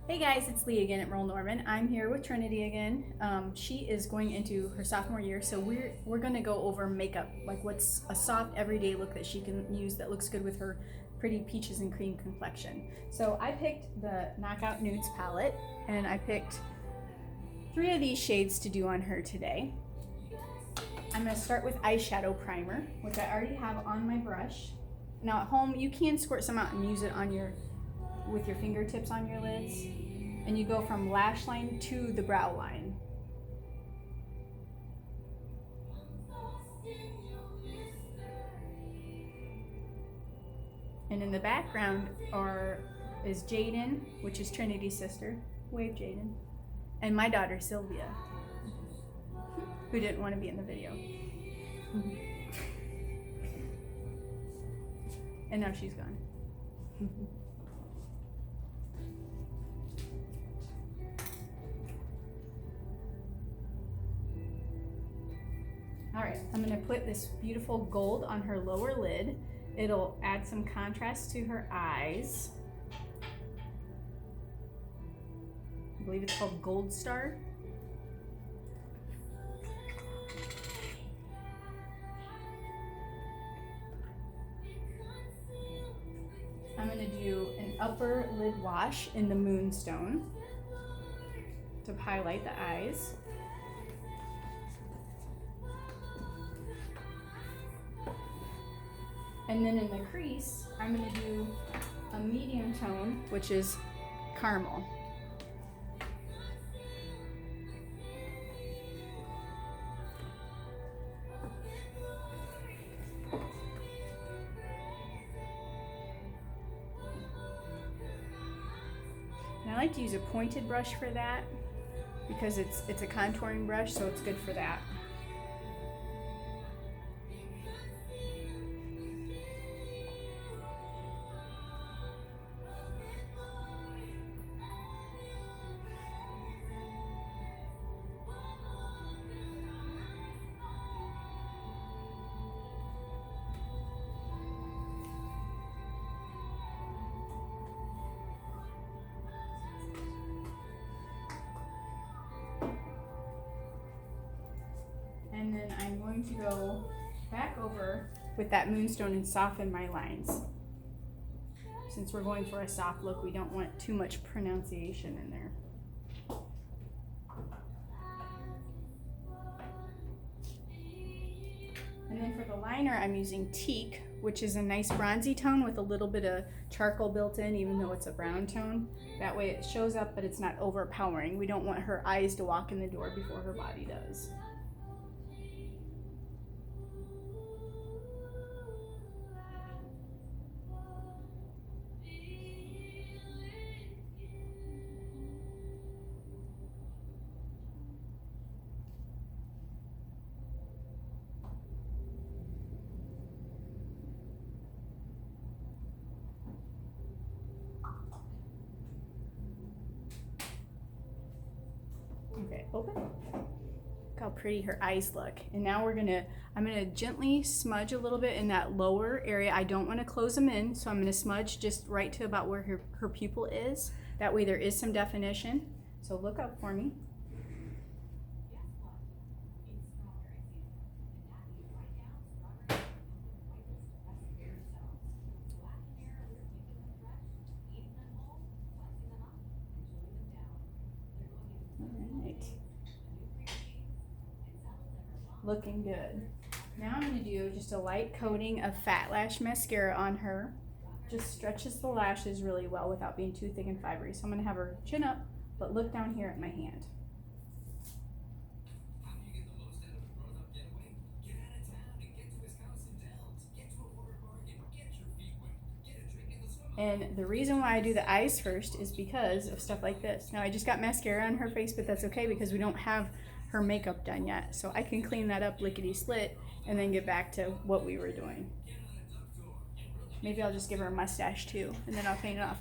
Hey guys, it's Lee again at Merle Norman. I'm here with Trinity again. She is going into her sophomore year, so we're gonna go over makeup, like what's a soft everyday look that she can use that looks good with her pretty peaches and cream complexion. So I picked the Knockout Nudes palette, and I picked 3 of these shades to do on her today. I'm gonna start with eyeshadow primer, which I already have on my brush. Now at home, you can squirt some out and use it on with your fingertips on your lids, and you go from lash line to the brow line. And in the background is Jaden, which is Trinity's sister. Wave, Jaden. And my daughter Sylvia, who didn't want to be in the video. And now she's gone. All right, I'm gonna put this beautiful gold on her lower lid. It'll add some contrast to her eyes. I believe it's called Gold Star. I'm gonna do an upper lid wash in the Moonstone to highlight the eyes. And then in the crease, I'm gonna do a medium tone, which is caramel. And I like to use a pointed brush for that because it's a contouring brush, so it's good for that. And then I'm going to go back over with that Moonstone and soften my lines. Since we're going for a soft look, we don't want too much pronunciation in there. And then for the liner, I'm using Teak, which is a nice bronzy tone with a little bit of charcoal built in, even though it's a brown tone. That way it shows up, but it's not overpowering. We don't want her eyes to walk in the door before her body does. Okay, open. Look how pretty her eyes look. And now I'm gonna gently smudge a little bit in that lower area. I don't wanna close them in, so I'm gonna smudge just right to about where her pupil is. That way there is some definition. So look up for me. Looking good. Now I'm going to do just a light coating of Fat Lash mascara on her. Just stretches the lashes really well without being too thick and fibery. So I'm going to have her chin up, but look down here at my hand. And the reason why I do the eyes first is because of stuff like this. Now I just got mascara on her face, but that's okay because we don't have her makeup done yet. So I can clean that up lickety split and then get back to what we were doing. Maybe I'll just give her a mustache too, and then I'll paint it off.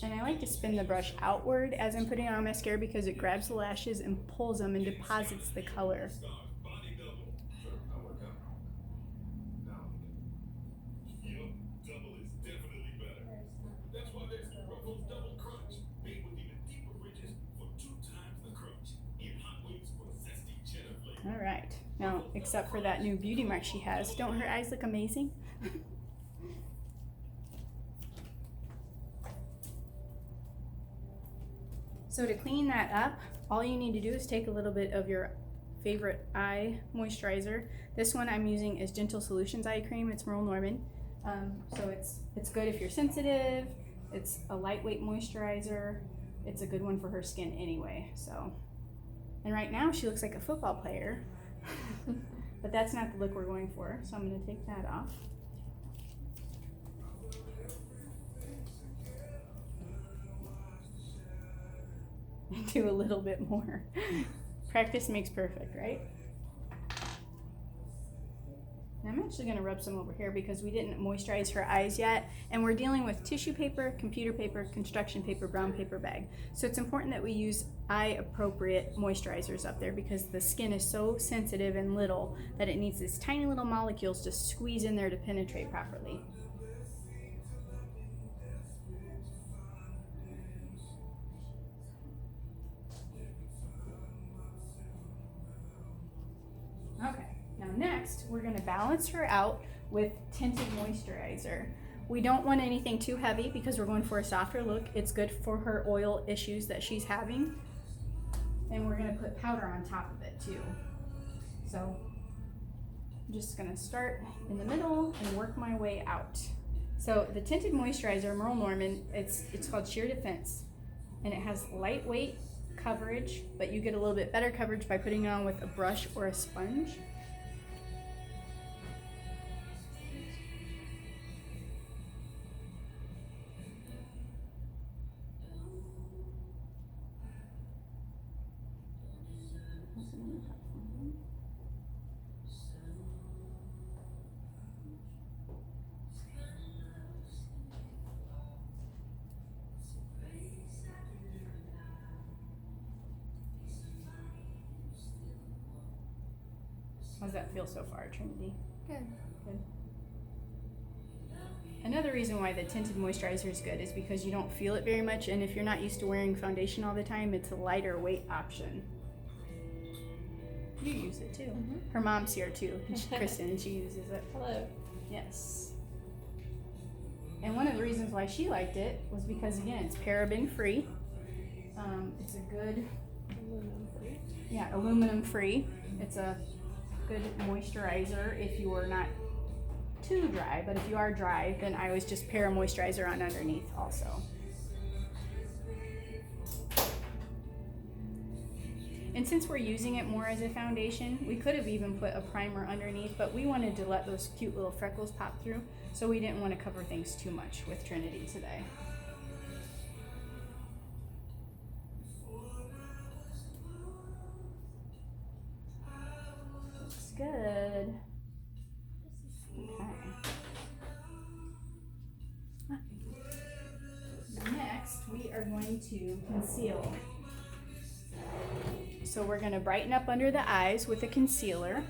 And I like to spin the brush outward as I'm putting on mascara because it grabs the lashes and pulls them and deposits the color. All right, now except for that new beauty mark she has, don't her eyes look amazing? So to clean that up, all you need to do is take a little bit of your favorite eye moisturizer. This one I'm using is Gentle Solutions Eye Cream. It's Merle Norman. So it's good if you're sensitive. It's a lightweight moisturizer. It's a good one for her skin anyway. So, and right now she looks like a football player, but that's not the look we're going for. So I'm going to take that off. Do a little bit more. Practice makes perfect, right? And I'm actually going to rub some over here because we didn't moisturize her eyes yet, and we're dealing with tissue paper, computer paper, construction paper, brown paper bag. So it's important that we use eye appropriate moisturizers up there because the skin is so sensitive and little that it needs these tiny little molecules to squeeze in there to penetrate properly. Okay, now next we're going to balance her out with tinted moisturizer. We don't want anything too heavy because we're going for a softer look. It's good for her oil issues that she's having. And we're going to put powder on top of it too. So I'm just going to start in the middle and work my way out. So the tinted moisturizer, Merle Norman, it's called Sheer Defense, and it has lightweight coverage, but you get a little bit better coverage by putting it on with a brush or a sponge. How does that feel so far, Trinity? Good. Good. Another reason why the tinted moisturizer is good is because you don't feel it very much, and if you're not used to wearing foundation all the time, it's a lighter weight option. You use it too. Mm-hmm. Her mom's here too, Kristen, and she uses it. Hello. Yes. And one of the reasons why she liked it was because, again, it's paraben free. It's a good, Aluminum free. yeah, aluminum free. It's a good moisturizer if you are not too dry, but if you are dry, then I always just pair a moisturizer on underneath also. And since we're using it more as a foundation, we could have even put a primer underneath, but we wanted to let those cute little freckles pop through, so we didn't want to cover things too much with Trinity today. Looks good. Okay. Next, we are going to conceal. So we're going to brighten up under the eyes with a concealer.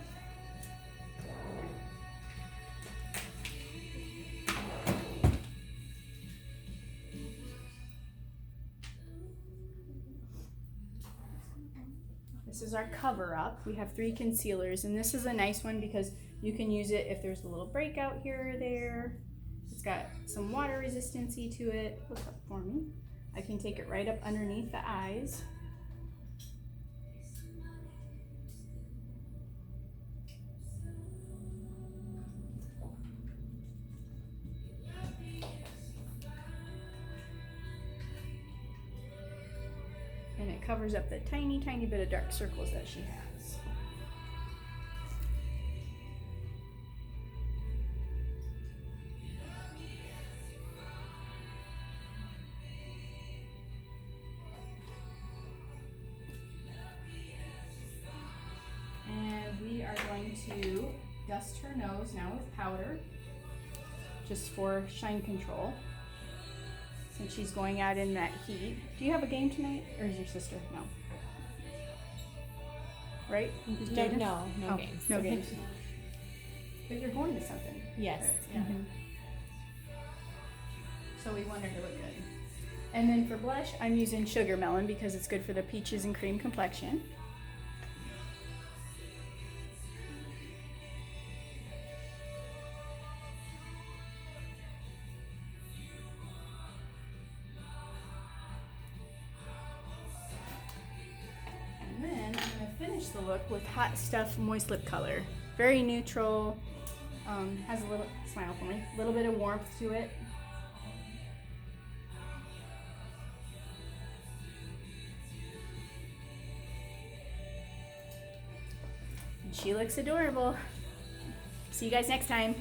This is our cover up. We have 3 concealers, and this is a nice one because you can use it if there's a little breakout here or there. It's got some water resistancy to it. Look up for me. I can take it right up underneath the eyes. And it covers up the tiny, tiny bit of dark circles that she has. And we are going to dust her nose now with powder, just for shine control. since she's going out in that heat. Do you have a game tonight, or is your sister? No. Right? Jaden? No Oh, games. No games. But you're going to something. Yes. Yeah. So we want her to look good. And then for blush, I'm using Sugar Melon because it's good for the peaches and cream complexion. And then I'm going to finish the look with Hot Stuff Moist Lip Color. Very neutral, has a little, smile for me, a little bit of warmth to it. And she looks adorable. See you guys next time.